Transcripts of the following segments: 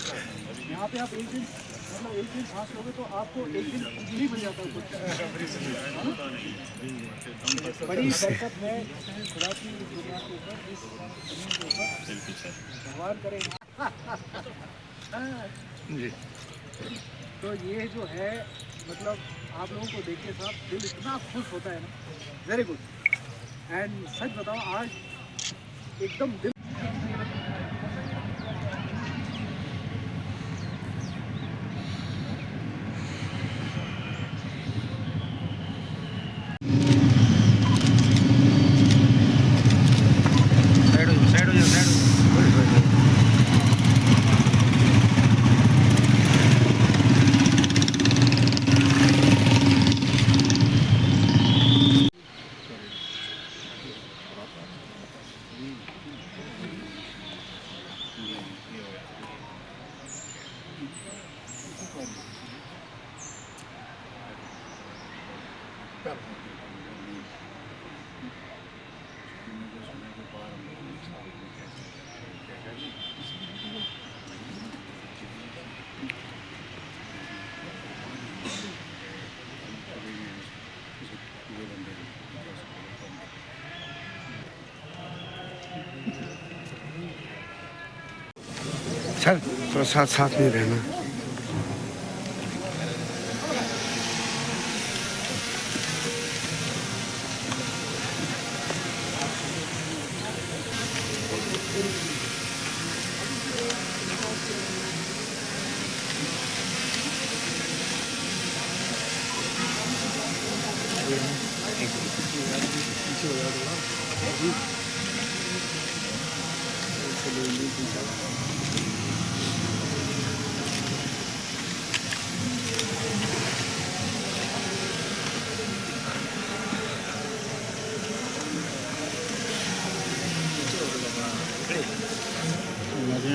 यहाँ पे आप एक दिन सांस लोगे तो आपको एक दिन इजीली मिल जाता है कुछ। बड़ी बरकत है खुदा की दुनिया के ऊपर, इस जमीन के ऊपर। भगवान करे जी। तो ये जो है मतलब आप लोगों को देख के साथ दिल इतना खुश होता है ना, वेरी गुड। एंड सच बताओ आज एकदम दिल सर थोड़ा साथ साथ में रहना।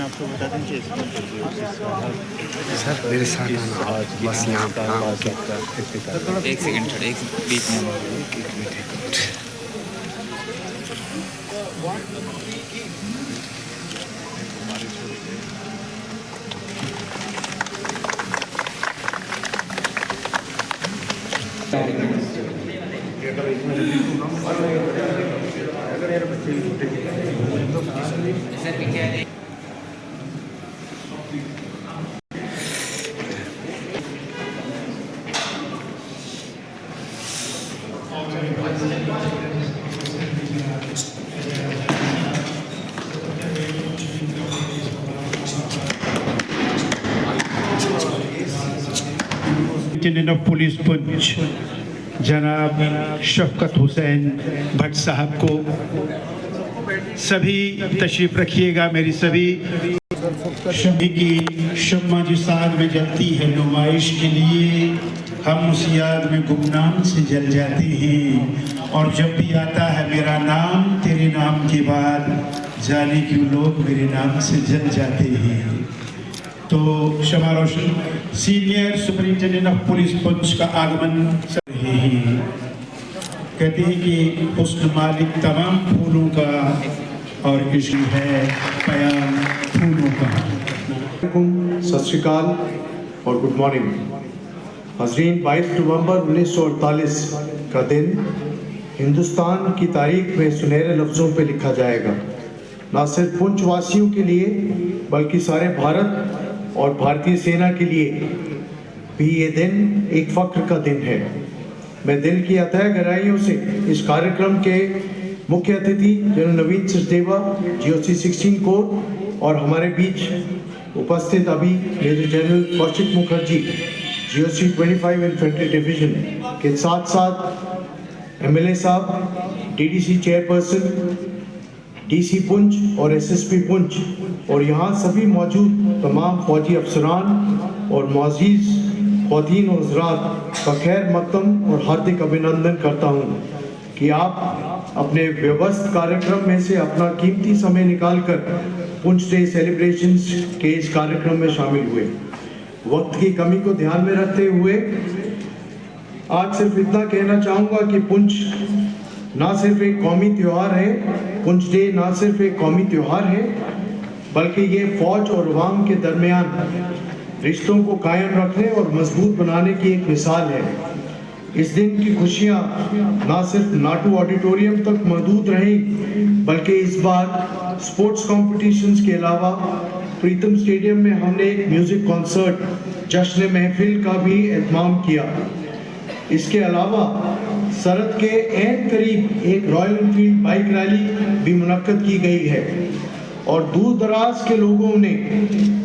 आपको बता दें कि सर मेरे साथ आना बस यहाँ पर। एक सेकंड सर, एक बीच में लेफ्टिनेंट ऑफ पुलिस पुंछ जनाब शफकत हुसैन भट्ट साहब को सभी तशरीफ रखिएगा। मेरी सभी शमी की शम्मा जिस आग में जलती है नुमाइश के लिए, हम उस याद में गुमनाम से जल जाते हैं। और जब भी आता है मेरा नाम, तेरे नाम के बाद जाने क्यों लोग मेरे नाम से जल जाते हैं। तो Shama Roshan senior superintendent of police Poonch का आगमन कर रहे हैं। कहते हैं कि हुस्न मालिक तमाम फूलों का और इश्क है प्याम फूलों का। सत श्री अकाल और गुड मॉर्निंग। हज़रीन, 22 नवंबर 1948 का दिन हिंदुस्तान की तारीख में सुनहरे लफ्ज़ों पे लिखा जाएगा। न सिर्फ पुंछ वासियों के लिए बल्कि सारे भारत और भारतीय सेना के लिए भी ये दिन एक फ़ख्र का दिन है। मैं दिल की अतः गहराइयों से इस कार्यक्रम के मुख्य अतिथि general Naveen Sachdeva GOC 16 corps और हमारे बीच उपस्थित अभी major general Kaushik Mukherjee GOC 25 infantry division के साथ साथ MLA साहब, DDC चेयरपर्सन, DC पुंछ और SSP पुंछ और यहाँ सभी मौजूद तमाम फौजी अफसरान और मुअज़्ज़िज़ ख़वातीन और हज़रात का खैर मक़दम और हार्दिक अभिनंदन करता हूँ कि आप अपने व्यवस्थित कार्यक्रम में से अपना कीमती समय निकालकर पुंछ डे सेलिब्रेशंस के इस कार्यक्रम में शामिल हुए। वक्त की कमी को ध्यान में रखते हुए आज सिर्फ इतना कहना चाहूँगा कि पुंछ ना सिर्फ एक कौमी त्यौहार है, पुंछ डे ना सिर्फ एक कौमी त्यौहार है बल्कि ये फौज और अवाम के दरमियान रिश्तों को कायम रखने और मजबूत बनाने की एक मिसाल है। इस दिन की खुशियां ना सिर्फ नाटू ऑडिटोरियम तक महदूद रहीं, बल्कि इस बार स्पोर्ट्स कॉम्पिटिशन्स के अलावा प्रीतम स्टेडियम में हमने एक म्यूजिक कॉन्सर्ट जश्न महफिल का भी एहतमाम किया। इसके अलावा सरहद के ऐन करीब एक रॉयल एनफील्ड बाइक रैली भी मुनक्कद की गई है और दूर दराज के लोगों ने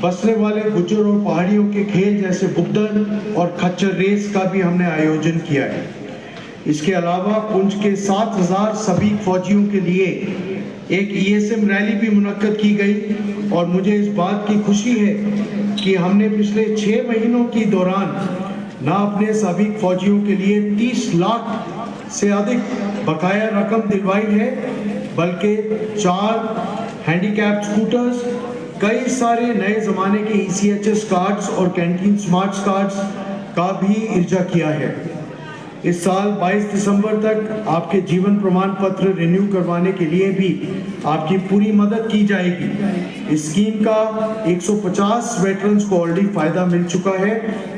बसने वाले गुज्जर और पहाड़ियों के खेल जैसे बुगदड़ और खच्चर रेस का भी हमने आयोजन किया है। इसके अलावा पुंछ के 7,000 सबीक फौजियों के लिए एक ESM रैली भी मुनक्कद की गई और मुझे इस बात की खुशी है कि हमने पिछले 6 महीनों के दौरान ना अपने सबीक फौजियों के लिए 30 लाख से अधिक बकाया रकम दिलवाई है, बल्कि 4 हैंडीकैप स्कूटर्स, कई सारे नए ज़माने के ECHS कार्ड्स और कैंटीन स्मार्ट्स कार्ड्स का भी इर्जा किया है। इस साल 22 दिसंबर तक आपके जीवन प्रमाण पत्र रिन्यू करवाने के लिए भी आपकी पूरी मदद की जाएगी। इस स्कीम का 150 वेटरन्स को ऑलरेडी फ़ायदा मिल चुका है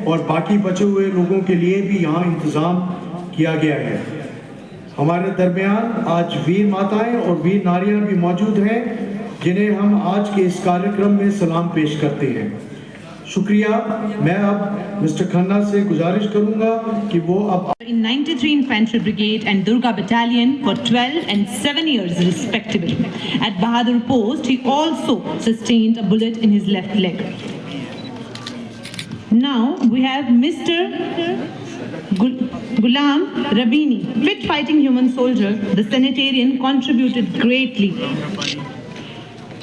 और बाकी बचे हुए लोगों के लिए भी यहाँ इंतज़ाम किया गया है। हमारे दरमियान आज वीर माताएं और वीर नारियां भी मौजूद हैं, जिन्हें हम आज के इस कार्यक्रम में सलाम पेश करते हैं। शुक्रिया। मैं अब मिस्टर खन्ना से गुजारिश करूंगा कि वो अब in 93 Infantry Brigade and Durga Battalion for 12 and 7 years respectively. At Bahadur Post, he also sustained a bullet in his left leg. Now we have Mr. Ghulam Rabini, fit fighting human soldier. The sanitarian contributed greatly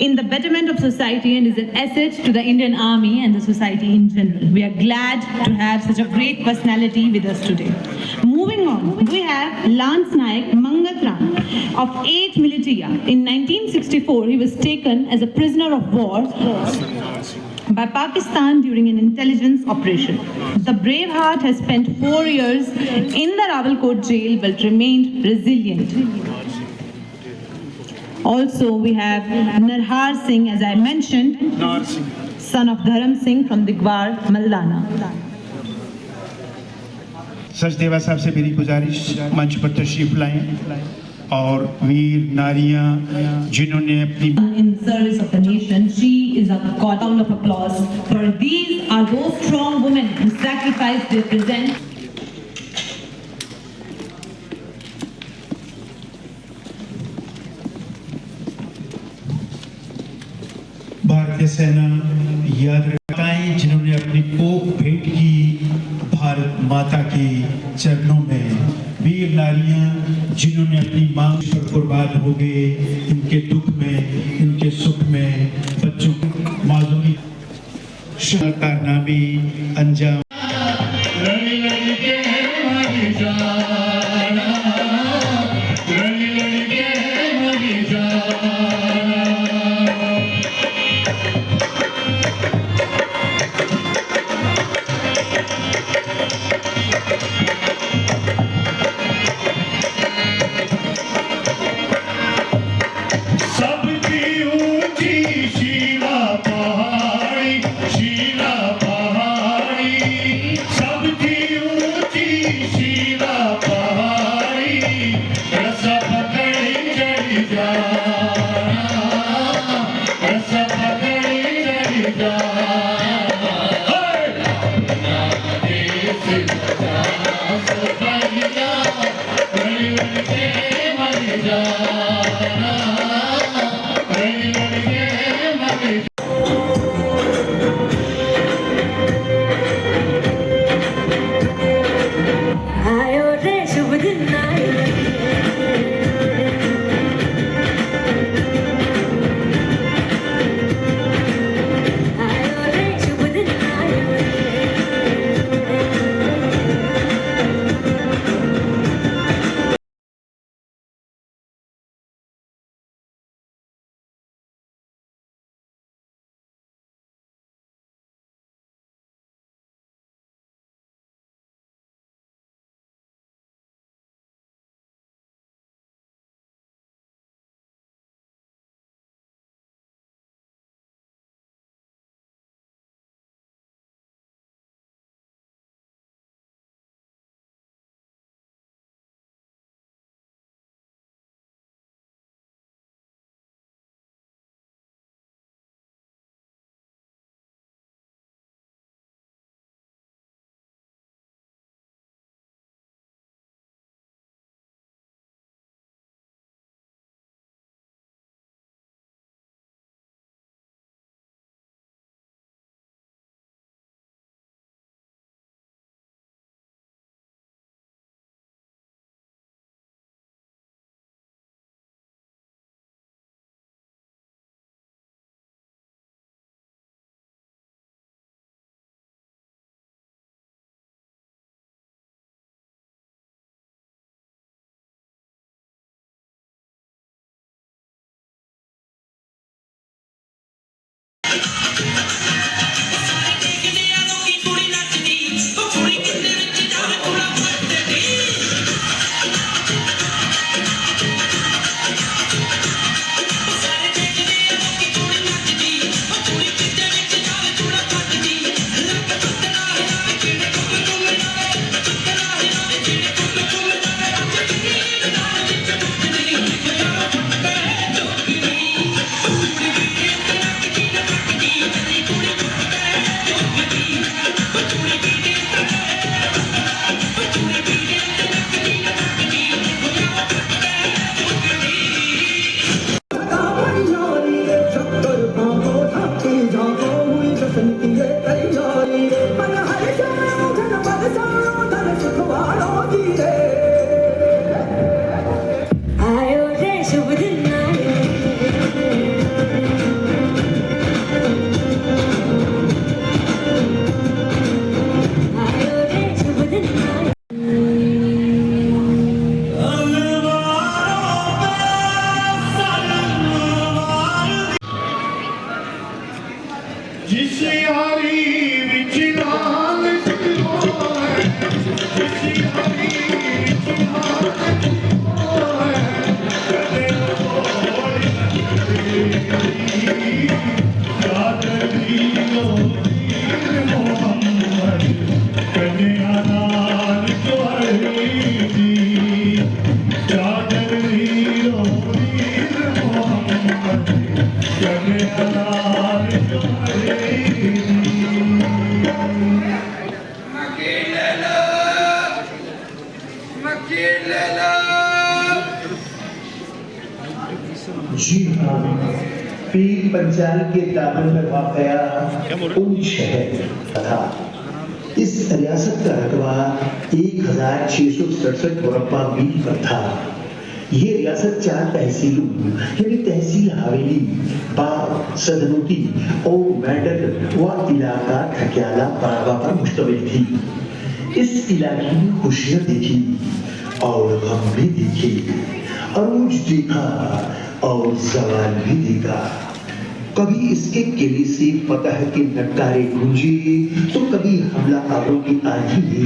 in the betterment of society and is an asset to the Indian Army and the society in general. We are glad to have such a great personality with us today. Moving on, we have Lance Naik Mangatram of 8th Militia. In 1964, he was taken as a prisoner of war by Pakistan during an intelligence operation. The brave heart has spent 4 years in the Rawalkot jail but remained resilient. Also, we have Narhar Singh, as I mentioned, son of Dharam Singh from Digwar, Maldana. Sachdeva साहब से मेरी गुजारिश मंच पर तशरीफ लाएं और वीर नारियां जिन्होंने अपनी In service of the nation, she is a god. Round of applause for these are those strong women who sacrifice their present. भारतीय सेना याद रखें जिन्होंने अपनी कोख भेंट की भारत माता के चरणों में। वीर नारियां जिन्होंने अपनी मां पर कुर्बान हो गए, इनके दुख में, इनके सुख में, बच्चों की माजूरी कारनामे अंजाम आयो आयो रे शुभ दिन आयो रे शुभ दिन जिस यारी विच लाल सिंदूर जिस यारी विच लाल सिंदूर कदे बोल याद लीलो वीर मोहम्मद कन्या लाल जोड़ी याद लीलो वीर मोहम्मद कन्या लाल जोड़ी जी हाँ, पीर पंचाल के दामन में वाक़या उन शहर था। इस रियासत का रकबा 1667 मुरब्बा मील पर था। ये रियासत 4 तहसीलों यानी तहसील हवेली, बाग, सदनोती और मेडल व इलाका ठकियाला पारवा पर मुश्तमिल थी। इस इलाके में खुशियां देखी और गम भी देखे, अरूज देखा और जवाल भी देखा। कभी इसके किले से फतह के नगारे गूंजे तो कभी हमला आवरों की आंधी ने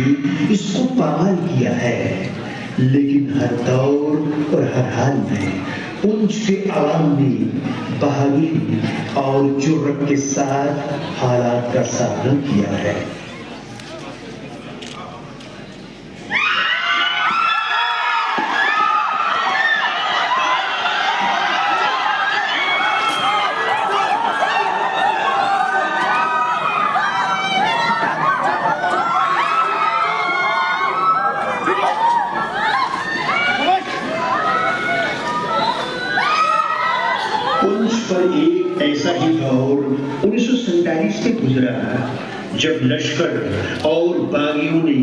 इसको पामाल किया है। लेकिन हर दौर और हर हाल में पुंछ के आवाम ने बहादुरी और जुर्रत के साथ हालात का सामना किया है। पुंछ पर एक ऐसा ही दौर 1947 से गुजरा जब लश्कर और बागियों ने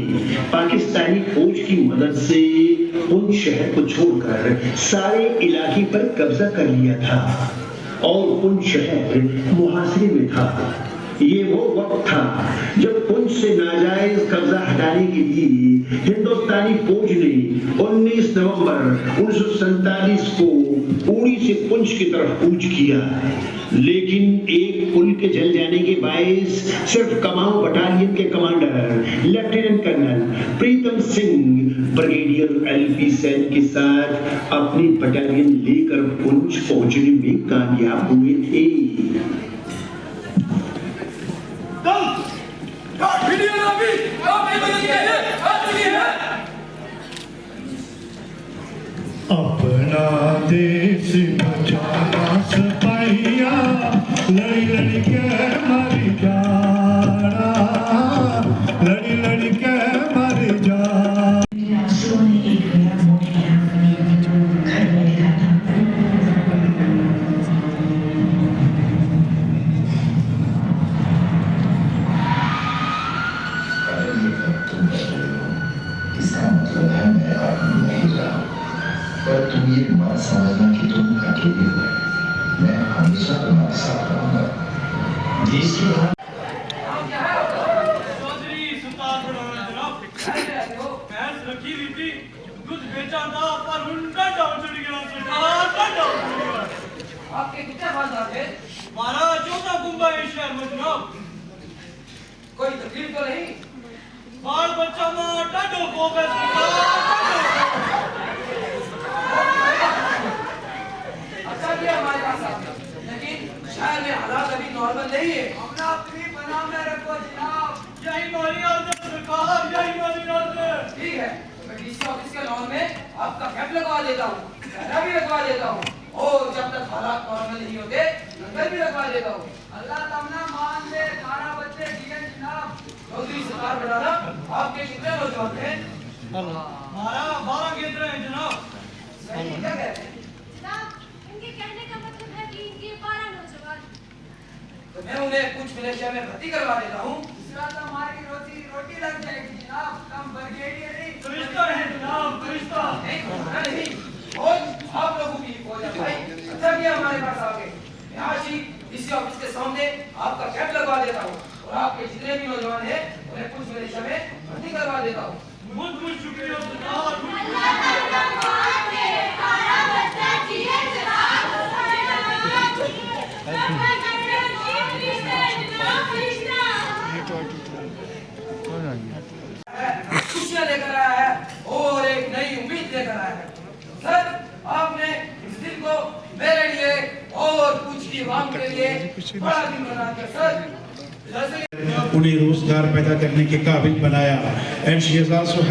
पाकिस्तानी फौज की मदद से पुंछ शहर को छोड़कर सारे इलाके पर कब्जा कर लिया था और पुंछ शहर मुहासरे में था। ये वो वक्त था जब पुंछ से नाजायज कब्जा हटाने के लिए हिंदुस्तानी फौज ने 19 नवंबर 1947 को उड़ी से पुंछ की तरफ कूच किया। लेकिन एक पुल के जल जाने के बायस सिर्फ कमाऊ बटालियन के commander lieutenant colonel Pritam Singh brigadier LP Sen के साथ अपनी बटालियन लेकर पुंछ पहुंचने में कामयाब हुए थे। अपना देश बचाना सिपाहिया लड़ी लड़ी के मर जाना, लड़ी लड़ी के मर जाना। इसका मतलब है मैं आदमी नहीं रहा, पर तुम ये मत समझना कि तुम अकेले हो। मैं हमेशा तुम्हारे साथ रहूंगा। आपके कितना बात हमारा चौथा कुंभा है शहर में जनाब। कोई तकलीफ तो नहीं? बाल बच्चा में डाडो को गए अच्छा किया हमारे पास आके, लेकिन शहर में हालात अभी नॉर्मल नहीं है। अपना अपनी बना में रखो जनाब। यही हमारी आदत सरकार, यही हमारी आदत। ठीक है, मैं डीसी ऑफिस के लॉन में आपका कैंप लगवा देता हूँ, पहरा भी लगवा देता हूँ, और जब तक हालात नॉर्मल नहीं होते लंगर भी लगवा देता हूँ। अल्लाह तमन्ना मान ले, 12 बच्चे दिए जनाब। चौधरी सरकार बढ़ाना, आपके कितने नौजवान हैं? हमारा 12 केंद्र है जनाब। सही क्या कहते हैं? जनाब, उनके कहने का मतलब है कि इनके 12 नौजवान। तो मैं उन्हें कुछ मिलिशिया में भर्ती करवा देता हूँ। हमारी रोटी लग जाएगी जनाब। कम ब्रिगेडियर नहीं, फरिश्ता है जनाब, फरिश्ता। नहीं, खाना नहीं, और आप लोगों की फौज है भाई। अच्छा किया हमारे पास आ गए। मैं आज ही डीसी ऑफिस के सामने आपका कैंप लगवा देता हूँ, और आपके जितने भी नौजवान हैं उन्हें कुछ मिलिशिया में भर्ती करवा देता हूँ। बहुत बहुत शुक्रिया जनाब। खुशियाँ लेकर आया है और एक नई उम्मीद लेकर आया है। सर, आपने इस दिन को मेरे लिए और कुछ की आवाम के लिए बड़ा दिन बना दिया सर। उन्हें रोजगार पैदा करने के काबिल बनाया। And she is also